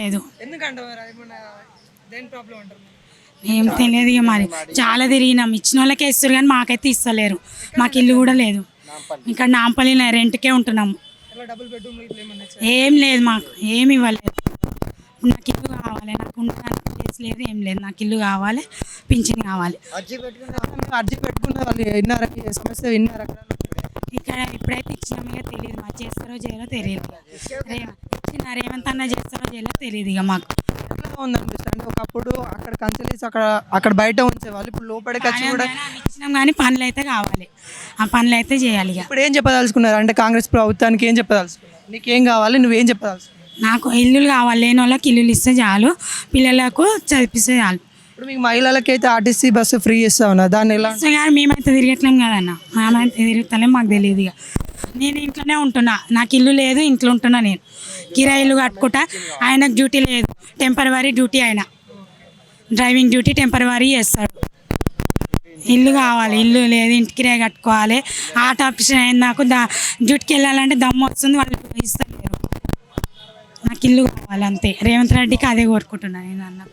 లేదు. ఎందుకంటే మరి అది మన దేని ప్రాబ్లం అంటారు? ఏం తెలియదు ఇక మరి చాలా తిరిగినాం, ఇచ్చిన వాళ్ళకే ఇస్తారు కానీ మాకైతే ఇస్తలేరు. మాకు ఇల్లు కూడా లేదు. ఇక్కడ నాంపల్లి రెంట్కే ఉంటున్నాము. ఇలా డబుల్ బెడ్రూమ్ ఇట్లా ఏమన్నా ఇచ్చారా? ఏం లేదు, మాకు ఏమి ఇవ్వలేదు. నాకు ఇల్లు కావాలి, నాకు ఉండడానికి ప్లేస్ లేదు, ఏం లేదు. నాకు ఇల్లు కావాలి, పింఛన్ కావాలి. అర్జీ పెట్టుకున్న వాళ్ళు విన్నారా? ఈ సమస్య విన్నారా అక్కడ? ఇక్కడ ఎప్పుడైతే ఇచ్చినామో ఇక తెలియదు, మా చేస్తారో చేయరో తెలియదు. ఇచ్చిన రేవంత్ అన్న చేస్తారో చేయరో తెలియదు ఇక మాకు. ఎట్లా ఉందనిపిస్తుంది అంటే ఒకప్పుడు అక్కడ కంచెలేసి అక్కడ బయట ఉంచేవాళ్ళు, ఇప్పుడు లోపలికి వచ్చి కూడా ఇచ్చినాం కానీ పనులు అయితే కావాలి, ఆ పనులు అయితే చేయాలి. ఇక ఇప్పుడు ఏం చెప్పదలుచుకున్నారు అంటే కాంగ్రెస్ ప్రభుత్వానికి ఏం చెప్పదలుచుకున్నారు? నీకేం కావాలి, నువ్వేం చెప్పదలుచుకున్నావు? నాకు ఇల్లులు కావాలి, లేని వాళ్ళకి ఇల్లులు ఇస్తే చాలు, పిల్లలకు చదివిస్తే చాలు. ఇప్పుడు మీకు మహిళలకి అయితే ఆర్టీసీ బస్సు ఫ్రీ ఇస్తా ఉన్నా, దాన్ని ఎలా? కానీ మేమైతే తిరగట్లేం కదన్న, మేమైతే తిరుగుతలేం, మాకు తెలియదు. ఇక నేను ఇంట్లోనే ఉంటున్నా, నాకు ఇల్లు లేదు, ఇంట్లో ఉంటున్నా. నేను కిరాయిలు కట్టుకుంటా. ఆయనకు డ్యూటీ లేదు, టెంపరవరీ డ్యూటీ. ఆయన డ్రైవింగ్ డ్యూటీ టెంపరవరీ చేస్తాడు. ఇల్లు కావాలి, ఇల్లు లేదు, ఇంటి కిరాయి కట్టుకోవాలి. ఆట ఆప్షన్ అయింది నాకు, డ్యూటీకి వెళ్ళాలంటే దమ్ము వస్తుంది, వాళ్ళు ఇస్తలేరు. నాకు ఇల్లు కావాలి అంతే. రేవంత్ రెడ్డికి అదే కోరుకుంటున్నాను నేను అన్న.